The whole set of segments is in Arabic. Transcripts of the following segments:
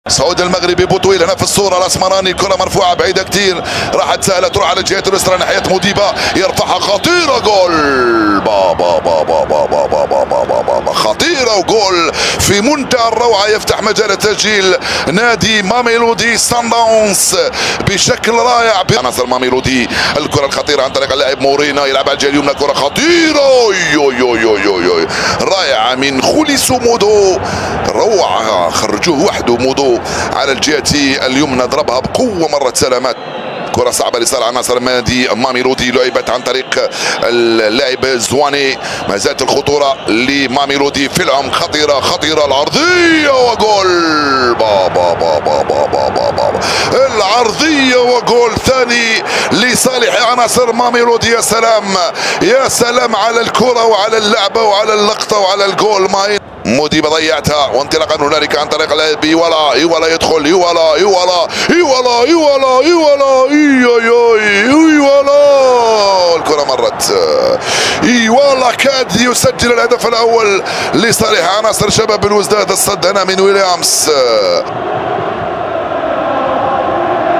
سعود المغربي بوطويل هنا في الصورة، الاسمراني الكرة مرفوعة بعيدة كتير، راحت سهلة تروح على الجهة اليسرى ناحية موديبا، يرفعها خطيرة، جول بابا بابا بابا بابا بابا بابا خطيرة وجول في منتهى الروعة، يفتح مجال التسجيل نادي ماميلودي سانداونز بشكل رائع. عناصر ماميلودي الكرة الخطيرة عن طريق اللاعب مورينا، يلعب على الجهة اليمنى، كرة خطيرة رائعة من خوليسو مودو، روعة، خرجوه وحده مودو على الجهة اليمنى، ضربها بقوة، مرت سلامات، كرة صعبة لصالح عناصر نادي ماميلودي، لعبت عن طريق اللاعب زواني، ما زالت الخطورة لماميلودي في العمق، خطيرة العرضية وجول بابا بابا بابا بابا العرضية وجول ثاني لصالح عناصر ماميلودي. يا سلام يا سلام على الكرة وعلى اللعبة وعلى اللقطة وعلى الجول. موديبا ضيعتها، وانطلاقا هنالك عن طريق اللاعب يوالا يدخل، يوالا الكرة مرت، يوالا كاد يسجل الهدف الاول لصالح عناصر شباب الوزداد. الصد هنا من ويليامز،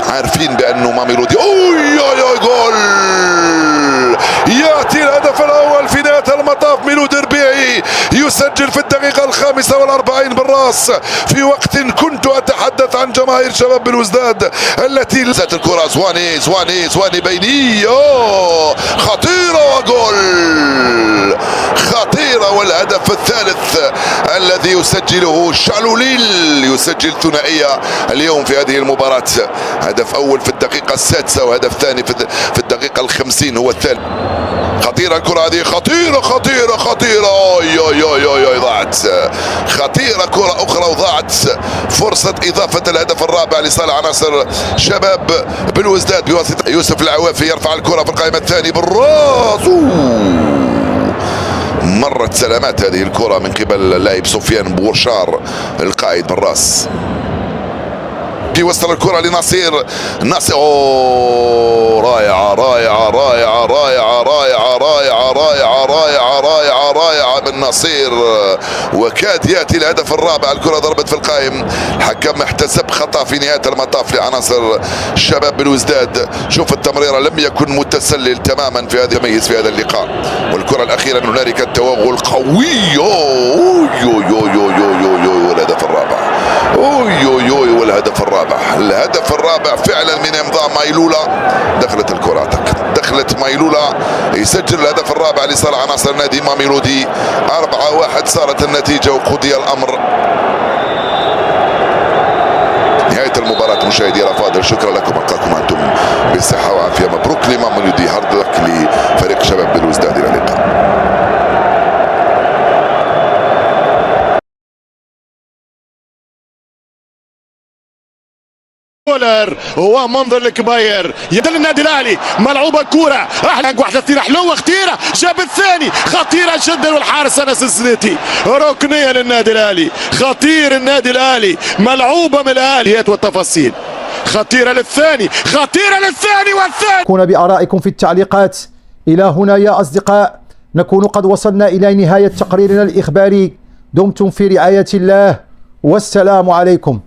عارفين بانه ماميلودي جول، ياتي الهدف الاول في نهايه المطاف. ميلود ربيعي يسجل في الدقيقه 45 بالراس، في وقت كنت اتحدث عن جماهير شباب الوزداد التي لزت الكره. زواني بيني، خطيره وجول، خطيره، والهدف الثالث الذي يسجله شالوليل، يسجل ثنائيه اليوم في هذه المباراه، هدف اول في الدقيقه السادسه وهدف ثاني في الدقيقه 50 هو الثالث. خطيرة الكرة هذه، خطيرة ضاعت، خطيرة كرة أخرى وضاعت فرصة إضافة الهدف الرابع لصالح عناصر شباب بالوزداد بواسطة يوسف العوافي، يرفع الكرة في القائمة الثاني بالراس، مرت سلامات هذه الكرة من قبل اللاعب سفيان بورشار القائد بالراس، يوصل الكرة لناصير، رائعة من ناصير، وكاد ياتي الهدف الرابع. الكرة ضربت في القائم، الحكم احتسب خطأ في نهاية المطاف لعناصر الشباب بالوزداد. شوف التمريرة لم يكن متسلل تماما في هذا الميز في هذا اللقاء. والكرة الأخيرة هنالك التوغل قوي، والهدف الرابع، والهدف الرابع فعلا من امضاء مايلولا. دخلت الكرة، دخلت مايلولا، يسجل الهدف الرابع لصالح عناصر نادي ماميلودي. 4-1 صارت النتيجة وقضي الأمر. نهاية المباراة مشاهدي الأفاضل، شكرا لكم، ألقاكم أنتم بصحة وعافية. مبروك لماميلودي، هارد لك لفريق شباب بالوزداد، إلى اللقاء. هو منظر الكباير يدل النادي الاهلي، ملعوبه الكوره، راح واحده ثانيه حلوه خطيره، جاب الثاني، خطيره جدا، والحارس انس الزنيتي، ركنيه للنادي الاهلي، خطير النادي الاهلي، ملعوبه من الاهليات والتفاصيل، خطيره للثاني والثاني. كون بآرائكم في التعليقات. إلى هنا يا أصدقاء نكون قد وصلنا إلى نهاية تقريرنا الإخباري. دمتم في رعاية الله، والسلام عليكم.